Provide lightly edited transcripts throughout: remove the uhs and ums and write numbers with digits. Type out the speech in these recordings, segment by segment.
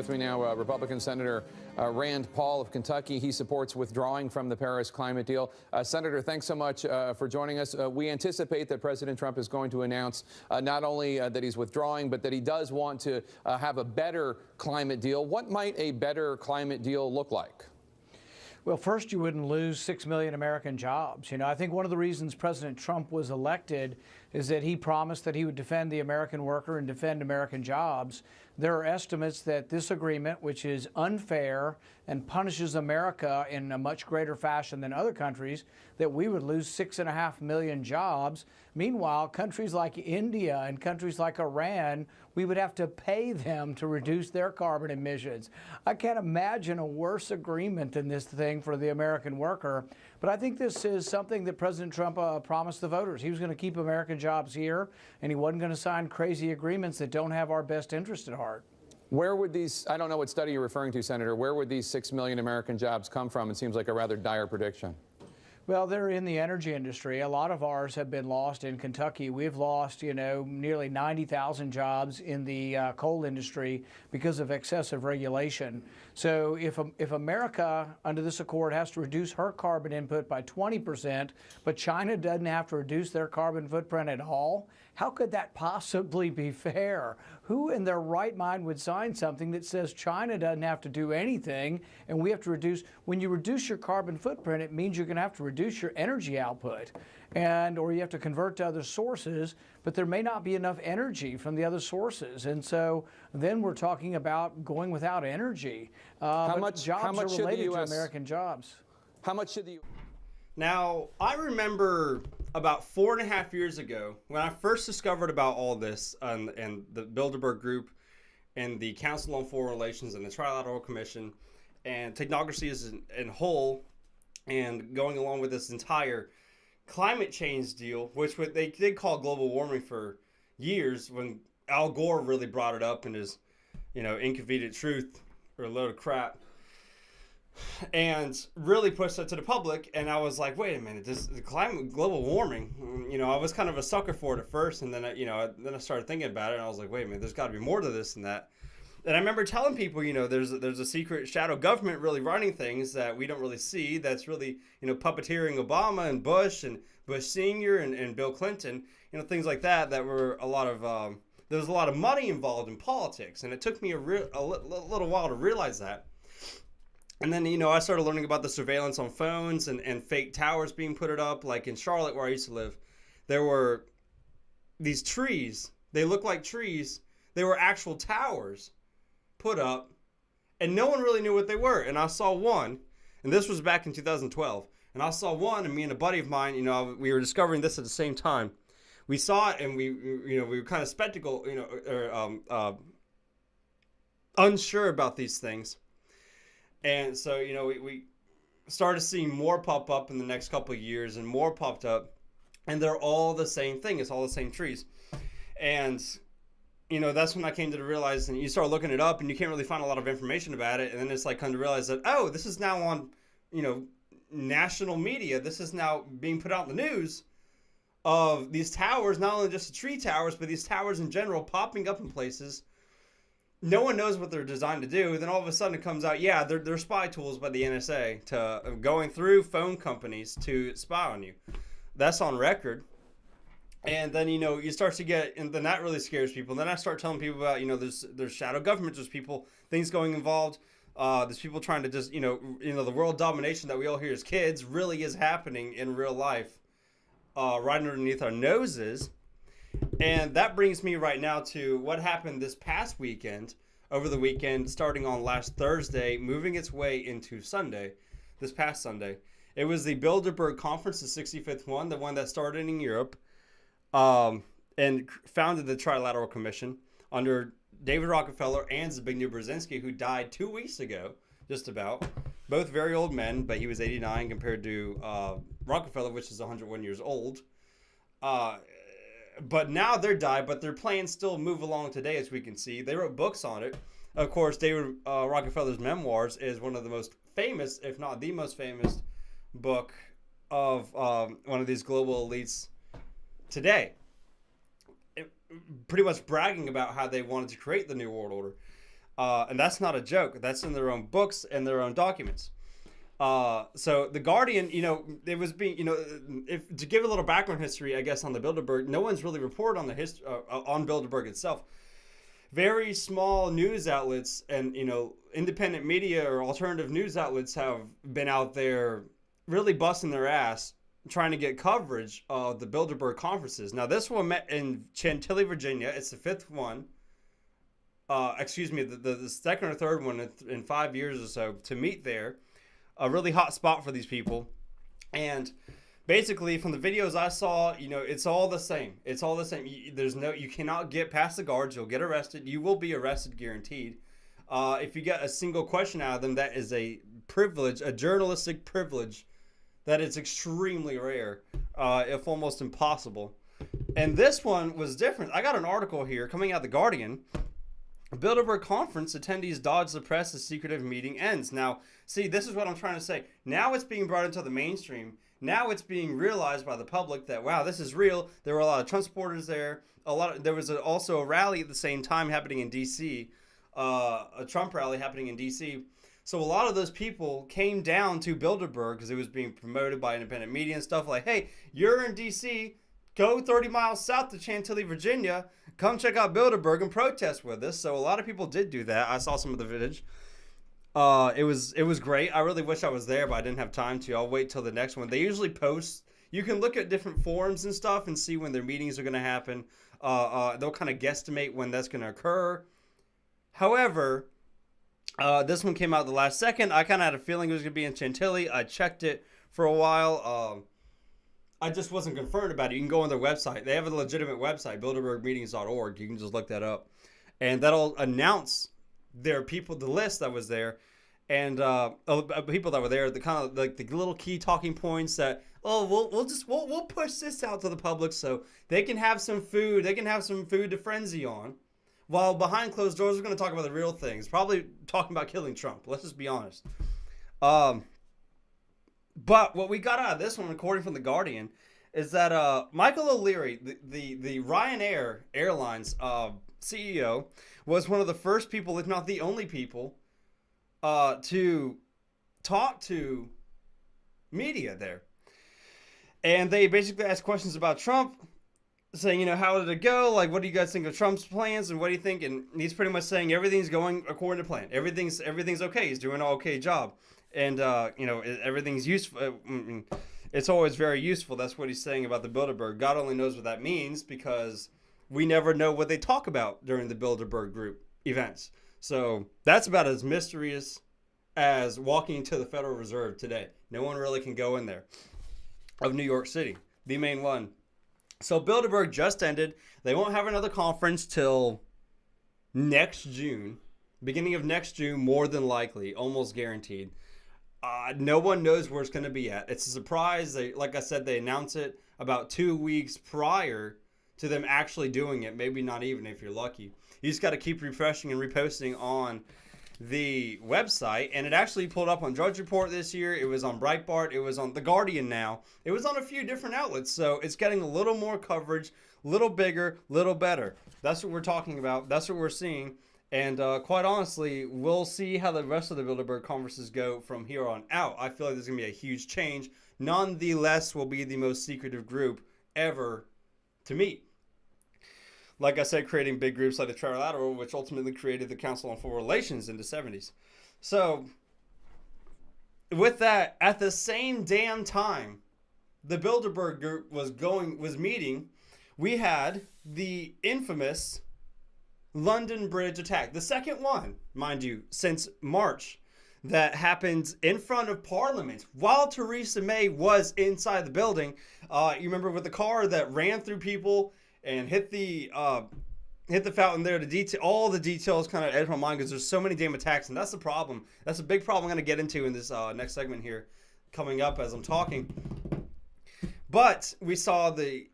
With me now, Republican Senator Rand Paul of Kentucky. He supports withdrawing from the Paris climate deal. Senator, thanks so much for joining us. We anticipate that President Trump is going to announce not only that he's withdrawing, but that he does want to have a better climate deal. What might a better climate deal look like? Well, first, you wouldn't lose 6 million American jobs. You know, I think one of the reasons President Trump was elected is that he promised that he would defend the American worker and defend American jobs. There are estimates that this agreement, which is unfair and punishes America in a much greater fashion than other countries, that we would lose 6.5 million jobs. Meanwhile, countries like India and countries like Iran, we would have to pay them to reduce their carbon emissions. I can't imagine a worse agreement than this thing for the American worker. But I think this is something that President Trump promised the voters. He was going to keep American jobs here, and he wasn't going to sign crazy agreements that don't have our best interest at heart. Where would these, I don't know what study you're referring to, Senator, where would these 6 million American jobs come from? It seems like a rather dire prediction. Well, they're in the energy industry. A lot of ours have been lost in Kentucky. We've lost, nearly 90,000 jobs in the coal industry because of excessive regulation. So if America, under this accord, has to reduce her carbon input by 20%, but China doesn't have to reduce their carbon footprint at all, how could that possibly be fair? Who in their right mind would sign something that says China doesn't have to do anything and we have to reduce? When you reduce your carbon footprint, it means you're going to have to reduce your energy output, or you have to convert to other sources, but there may not be enough energy from the other sources. And so then we're talking about going without energy. How much jobs are should related the US, to American jobs. How much should the Now, I remember about 4.5 years ago when I first discovered about all this and the Bilderberg group and the Council on Foreign Relations and the Trilateral Commission and technocracy as in whole, and going along with this entire climate change deal, which they did call global warming for years, when Al Gore really brought it up in his, Inconvenient Truth, or a load of crap, and really pushed that to the public. And I was like, wait a minute, the climate, global warming, I was kind of a sucker for it at first, and then I started thinking about it, and I was like, wait a minute, there's got to be more to this than that. And I remember telling people, there's a secret shadow government really running things that we don't really see, that's really, puppeteering Obama and Bush Senior and Bill Clinton, things like that were a lot of, there was a lot of money involved in politics. And it took me a little while to realize that. And then, I started learning about the surveillance on phones and fake towers being put up. Like in Charlotte, where I used to live, there were these trees. They looked like trees. They were actual towers put up, and no one really knew what they were. And I saw one, and this was back in 2012. And I saw one, and me and a buddy of mine, we were discovering this at the same time. We saw it, and we were kind of skeptical, unsure about these things. And so, we started seeing more pop up in the next couple of years, and more popped up, and they're all the same thing. It's all the same trees. And that's when I came to realize, and you start looking it up, and you can't really find a lot of information about it. And then it's like come to realize that, oh, this is now on, national media. This is now being put out in the news of these towers, not only just the tree towers, but these towers in general popping up in places. No one knows what they're designed to do. Then all of a sudden it comes out, yeah, they're spy tools by the NSA to going through phone companies to spy on you. That's on record. And then, you start to get, and then that really scares people. And then I start telling people about, there's shadow governments, there's things going involved. There's people trying to just, the world domination that we all hear as kids really is happening in real life, right underneath our noses. And that brings me right now to what happened this past weekend, over the weekend, starting on last Thursday, moving its way into Sunday, this past Sunday. It was the Bilderberg conference, the 65th one, the one that started in Europe. And founded the Trilateral Commission under David Rockefeller and Zbigniew Brzezinski, who died 2 weeks ago, just about. Both very old men, but he was 89 compared to Rockefeller, which is 101 years old. But now they're died, but their plans still move along today, as we can see. They wrote books on it. Of course, David Rockefeller's memoirs is one of the most famous, if not the most famous, book of one of these global elites today. Pretty much bragging about how they wanted to create the New World Order. And that's not a joke. That's in their own books and their own documents. So the Guardian, it was being, if to give a little background history, I guess, on the Bilderberg, no one's really reported on the history on Bilderberg itself. Very small news outlets and, independent media or alternative news outlets have been out there really busting their ass trying to get coverage of the Bilderberg conferences. Now, this one met in Chantilly, Virginia. It's the fifth one. The second or third one in 5 years or so to meet there. A really hot spot for these people. And basically, from the videos I saw, it's all the same. It's all the same. You cannot get past the guards. You'll get arrested. You will be arrested, guaranteed. If you get a single question out of them, that is a privilege, a journalistic privilege that is extremely rare, if almost impossible. And this one was different. I got an article here coming out of The Guardian. Bilderberg conference attendees dodge the press as secretive meeting ends. Now, see, this is what I'm trying to say. Now it's being brought into the mainstream. Now it's being realized by the public that, wow, this is real. There were a lot of Trump supporters there. There was also a rally at the same time happening in D.C., a Trump rally happening in D.C. So a lot of those people came down to Bilderberg because it was being promoted by independent media and stuff like, hey, you're in D.C., go 30 miles south to Chantilly, Virginia. Come check out Bilderberg and protest with us. So a lot of people did do that. I saw some of the footage. It was great. I really wish I was there, but I didn't have time to. I'll wait till the next one. They usually post. You can look at different forums and stuff and see when their meetings are going to happen. They'll kind of guesstimate when that's going to occur. However, this one came out the last second. I kind of had a feeling it was going to be in Chantilly. I checked it for a while. I just wasn't confirmed about it. You can go on their website. They have a legitimate website, bilderbergmeetings.org. You can just look that up. And that'll announce their people, the list that was there, and people that were there, the kind of like the little key talking points that, we'll push this out to the public so they can have some food. They can have some food to frenzy on. While behind closed doors, we're going to talk about the real things. Probably talking about killing Trump. Let's just be honest. But what we got out of this one, according from The Guardian, is that Michael OLeary, the Ryanair Airlines CEO, was one of the first people, if not the only people, to talk to media there. And they basically asked questions about Trump, saying, how did it go? Like, what do you guys think of Trump's plans? And what do you think? And he's pretty much saying everything's going according to plan. Everything's okay. He's doing an okay job. And, everything's useful. It's always very useful. That's what he's saying about the Bilderberg. God only knows what that means because we never know what they talk about during the Bilderberg group events. So that's about as mysterious as walking into the Federal Reserve today. No one really can go in there. Of New York City, the main one. So Bilderberg just ended. They won't have another conference till next June. Beginning of next June, more than likely. Almost guaranteed. No one knows where it's going to be at. It's a surprise. Like I said, they announce it about 2 weeks prior to them actually doing it. Maybe not even if you're lucky. You just got to keep refreshing and reposting on the website. And it actually pulled up on Drudge Report this year. It was on Breitbart. It was on The Guardian now. It was on a few different outlets. So it's getting a little more coverage, a little bigger, a little better. That's what we're talking about. That's what we're seeing. And quite honestly, we'll see how the rest of the Bilderberg conferences go from here on out. I feel like there's going to be a huge change. Nonetheless, will be the most secretive group ever to meet. Like I said, creating big groups like the Trilateral, which ultimately created the Council on Foreign Relations in the 70s. So, with that, at the same damn time the Bilderberg group was meeting, we had the infamous London Bridge attack. The second one, mind you, since March, that happened in front of Parliament while Theresa May was inside the building. You remember with the car that ran through people and hit the fountain there. All the details kind of edge my mind because there's so many damn attacks, and that's the problem. That's a big problem I'm going to get into in this next segment here coming up as I'm talking. But we saw the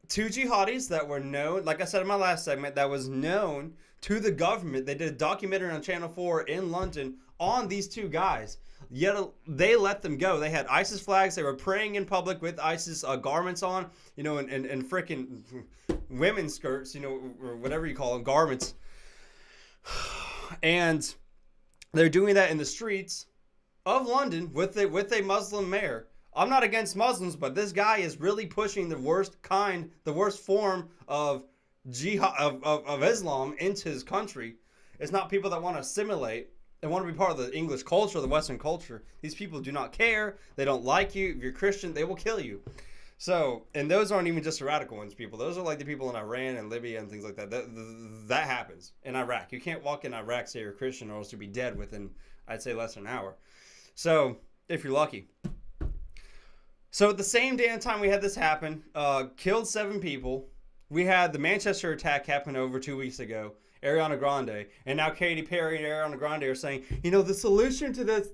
two jihadis that were known, like I said in my last segment, that was known to the government. They did a documentary on Channel 4 in London on these two guys. Yet they let them go. They had ISIS flags. They were praying in public with ISIS garments on, and freaking women's skirts, or whatever you call them, garments. And they're doing that in the streets of London with a Muslim mayor. I'm not against Muslims, but this guy is really pushing the worst form of jihad of Islam into his country. It's not people that want to assimilate and want to be part of the English culture, the Western culture. These people do not care. They don't like you. If you're Christian, they will kill you. So, and those aren't even just the radical ones, people. Those are like the people in Iran and Libya and things like that. That happens in Iraq. You can't walk in Iraq, say you're a Christian, or else you'll be dead within, I'd say, less than an hour. So, if you're lucky. So, at the same damn time we had this happen, killed 7 people. We had the Manchester attack happen over 2 weeks ago. Ariana Grande. And now Katy Perry and Ariana Grande are saying, the solution to this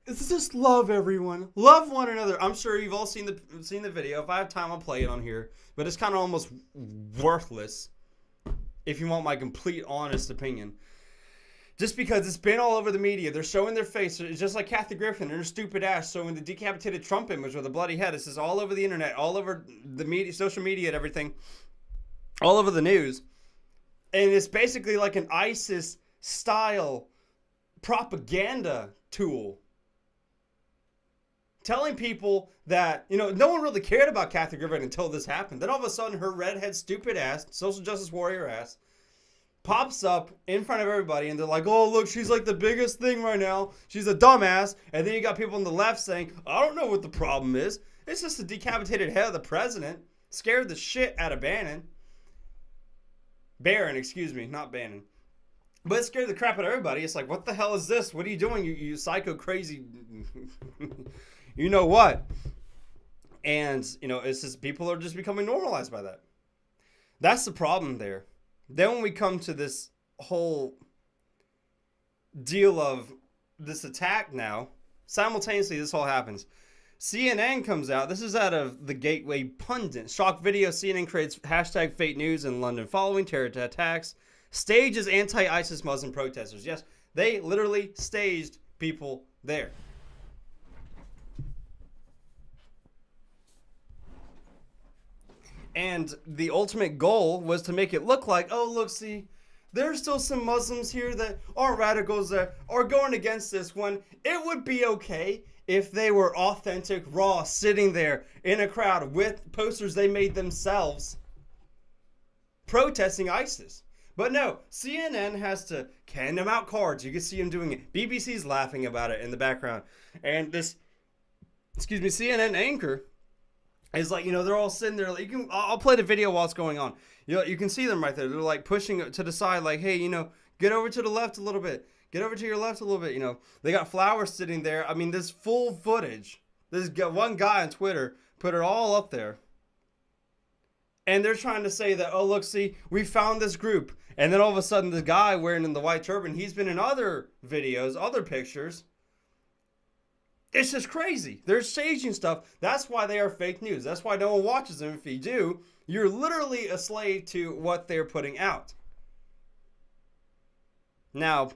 is just love everyone. Love one another. I'm sure you've all seen the video. If I have time, I'll play it on here. But it's kind of almost worthless if you want my complete, honest opinion. Just because it's been all over the media. They're showing their face. It's just like Kathy Griffin and her stupid ass showing the decapitated Trump image with a bloody head. This is all over the internet, all over the media, social media and everything. All over the news. And it's basically like an ISIS-style propaganda tool. Telling people that, no one really cared about Kathy Griffin until this happened. Then all of a sudden, her redhead, stupid ass, social justice warrior ass, pops up in front of everybody. And they're like, oh, look, she's like the biggest thing right now. She's a dumbass. And then you got people on the left saying, I don't know what the problem is. It's just the decapitated head of the president. Scared the shit out of Barron, excuse me, not Bannon. But it scared the crap out of everybody. It's like, what the hell is this? What are you doing, you psycho crazy... You know what? And, it's just people are just becoming normalized by that. That's the problem there. Then when we come to this whole deal of this attack now, simultaneously this all happens. CNN comes out. This is out of the Gateway Pundit. Shock video. CNN creates hashtag fake news in London following terror attacks. Stages anti-ISIS Muslim protesters. Yes, they literally staged people there. And the ultimate goal was to make it look like, oh, look, see, there's still some Muslims here that are radicals that are going against this, when it would be okay if they were authentic, raw, sitting there in a crowd with posters they made themselves protesting ISIS. But no, CNN has to hand them out cards. You can see them doing it. BBC's laughing about it in the background. And this, CNN anchor is like, they're all sitting there. Like, I'll play the video while it's going on. You can see them right there. They're like pushing to the side, like, hey, get over to the left a little bit. Get over to your left a little bit. They got flowers sitting there. I mean, this full footage. This one guy on Twitter put it all up there. And they're trying to say that, oh, look, see, we found this group. And then all of a sudden, the guy wearing the white turban, he's been in other videos, other pictures. It's just crazy. They're staging stuff. That's why they are fake news. That's why no one watches them. If you do, you're literally a slave to what they're putting out. Now,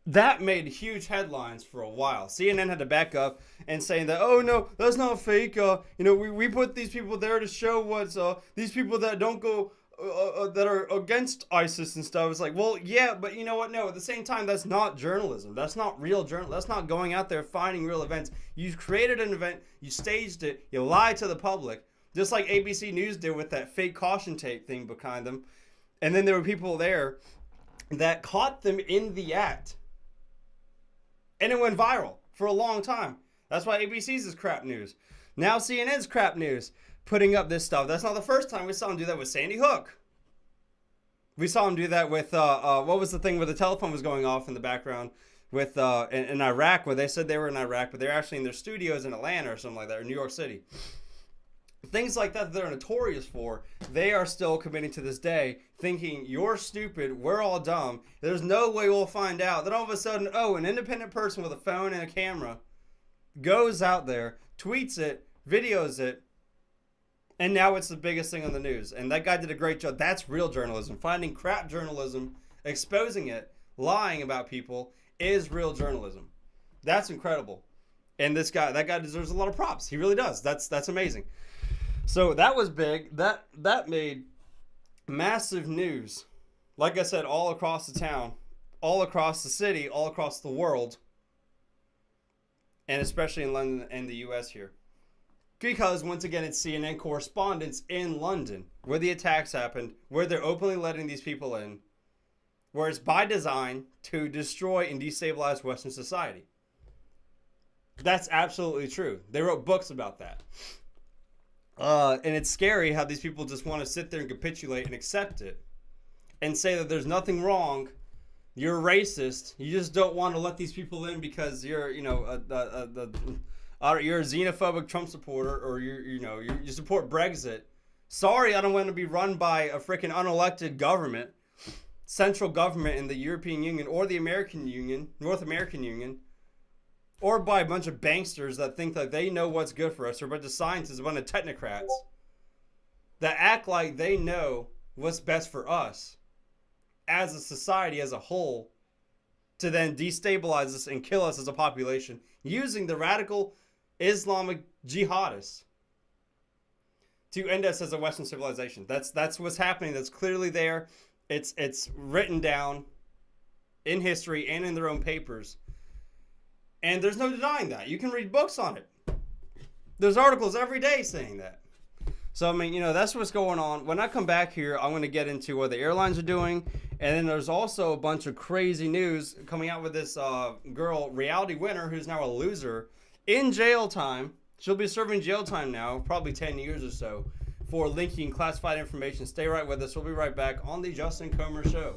that made huge headlines for a while. CNN had to back up and saying that, oh no, that's not fake. We put these people there to show what's these people that don't go that are against ISIS and stuff. It's like, well, yeah, but you know what? No, at the same time, that's not journalism. That's not real journalism. That's not going out there finding real events. You created an event, you staged it, you lied to the public, just like ABC News did with that fake caution tape thing behind them. And then there were people there that caught them in the act. And it went viral for a long time. That's why ABC's is crap news. Now CNN's crap news, putting up this stuff. That's not the first time we saw him do that with Sandy Hook. We saw him do that with, what was the thing where the telephone was going off in the background with in Iraq, where they said they were in Iraq, but they're actually in their studios in Atlanta or something like that, or New York City. Things like that they're notorious for, they are still committing to this day, thinking you're stupid, we're all dumb, there's no way we'll find out. Then all of a sudden, oh, an independent person with a phone and a camera goes out there, tweets it, videos it, and now it's the biggest thing on the news. And that guy did a great job. That's real journalism. Finding crap journalism, exposing it, lying about people is real journalism. That's incredible. And that guy deserves a lot of props. He really does. That's amazing. So that was big. That made massive news like I said, all across the town, all across the city, all across the world, and especially in London and the US here. Because, once again, it's CNN correspondents in London where the attacks happened, where they're openly letting these people in, where it's by design to destroy and destabilize Western society. That's absolutely true. They wrote books about that. And it's scary how these people just want to sit there and capitulate and accept it and say that there's nothing wrong. You're racist. You just don't want to let these people in because you're, you know, you're a xenophobic Trump supporter, or you support Brexit. Sorry, I don't want to be run by a freaking unelected government, central government in the European Union or the American Union, North American Union, or by a bunch of banksters that think that they know what's good for us, or a bunch of scientists, a bunch of technocrats that act like they know what's best for us as a society as a whole, to then destabilize us and kill us as a population using the radical Islamic jihadists to end us as a Western civilization. That's what's happening. That's clearly there. It's written down in history and in their own papers. And there's no denying that. You can read books on it. There's articles every day saying that. So, I mean, you know, that's what's going on. When I come back here, I'm going to get into what the airlines are doing. And then there's also a bunch of crazy news coming out with this girl, reality winner, who's now a loser, in jail time. She'll be serving jail time now, probably 10 years or so, for leaking classified information. Stay right with us. We'll be right back on the Justin Comer Show.